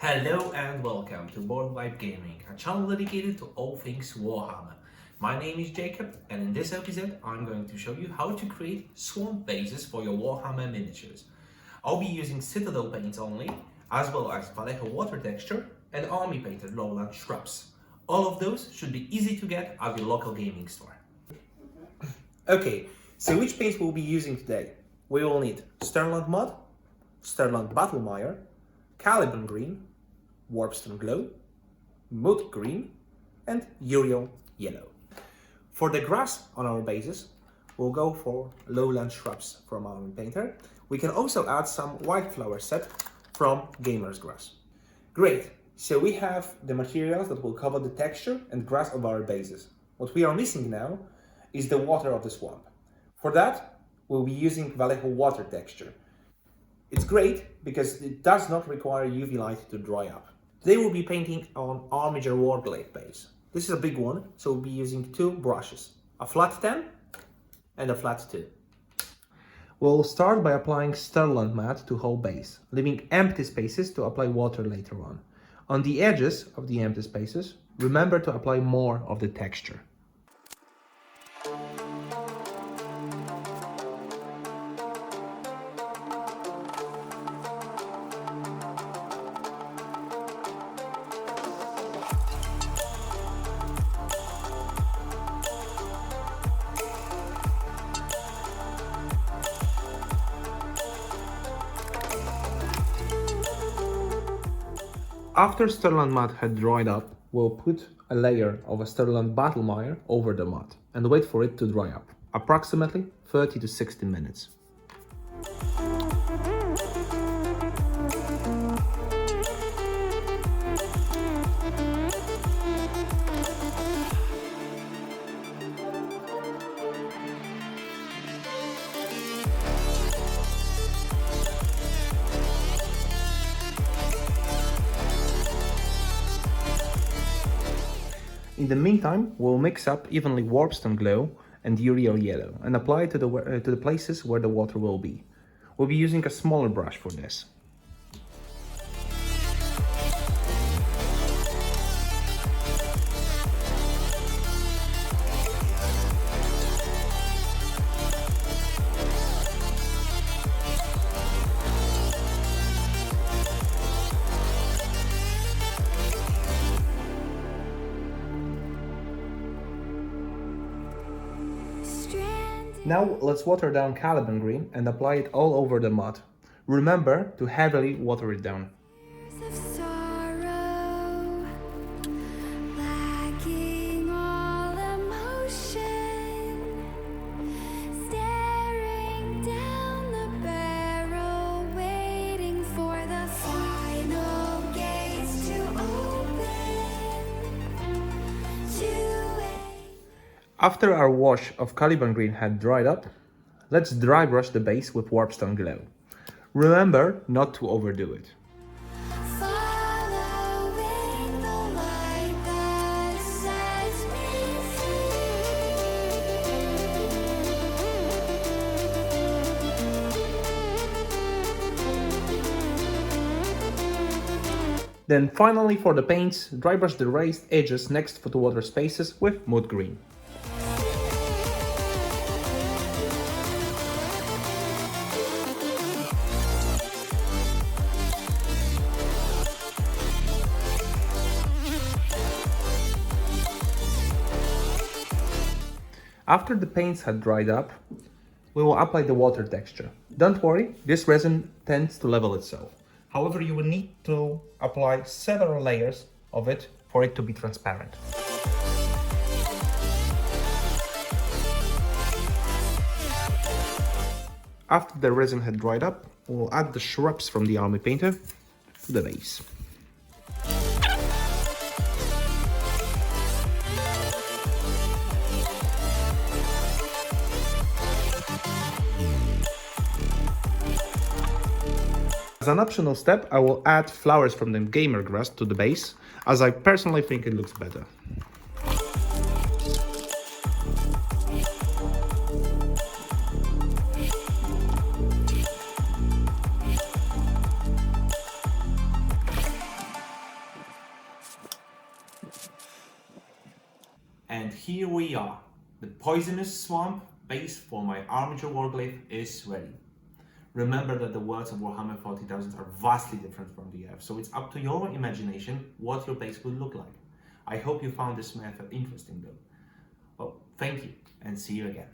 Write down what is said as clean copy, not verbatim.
Hello and welcome to Boardwipe Gaming, a channel dedicated to all things Warhammer. My name is Jacob, and in this episode I'm going to show you how to create swamp bases for your Warhammer miniatures. I'll be using Citadel paints only, as well as Vallejo Water texture and army painted Lowland shrubs. All of those should be easy to get at your local gaming store. Okay, so which paints we'll be using today? We will need Stirland mud, Stirland battlemire, Caliban green, Warpstone glow, Moot green, and Yriel yellow. For the grass on our bases, we'll go for Lowland shrubs from our painter. We can also add some wildflower set from Gamer's Grass. Great, so we have the materials that will cover the texture and grass of our bases. What we are missing now is the water of the swamp. For that, we'll be using Vallejo Water texture. It's great because it does not require UV light to dry up. Today we'll be painting on Armiger Warglaive base. This is a big one, so we'll be using two brushes, a flat 10 and a flat 2. We'll start by applying Stirland mat to whole base, leaving empty spaces to apply water later on. On the edges of the empty spaces, remember to apply more of the texture. After Stirland mud had dried up, we'll put a layer of a Stirland battlemire over the mud and wait for it to dry up, approximately 30 to 60 minutes. In the meantime, we'll mix up evenly Warpstone glow and Yriel yellow and apply it to the places where the water will be. We'll be using a smaller brush for this. Now let's water down Caliban green and apply it all over the mud. Remember to heavily water it down. After our wash of Caliban green had dried up, let's dry brush the base with Warpstone glow. Remember not to overdo it. Then finally for the paints, dry brush the raised edges next to the water spaces with Moot green. After the paints had dried up, we will apply the water texture. Don't worry, this resin tends to level itself. However, you will need to apply several layers of it for it to be transparent. After the resin had dried up, we'll add the shrubs from the army painter to the base. As an optional step, I will add flowers from the Gamer Grass to the base, as I personally think it looks better. And here we are. The poisonous swamp base for my armature warglyph is ready. Remember that the worlds of Warhammer 40,000 are vastly different from the Earth, so it's up to your imagination what your base will look like. I hope you found this method interesting though. Well, thank you and see you again.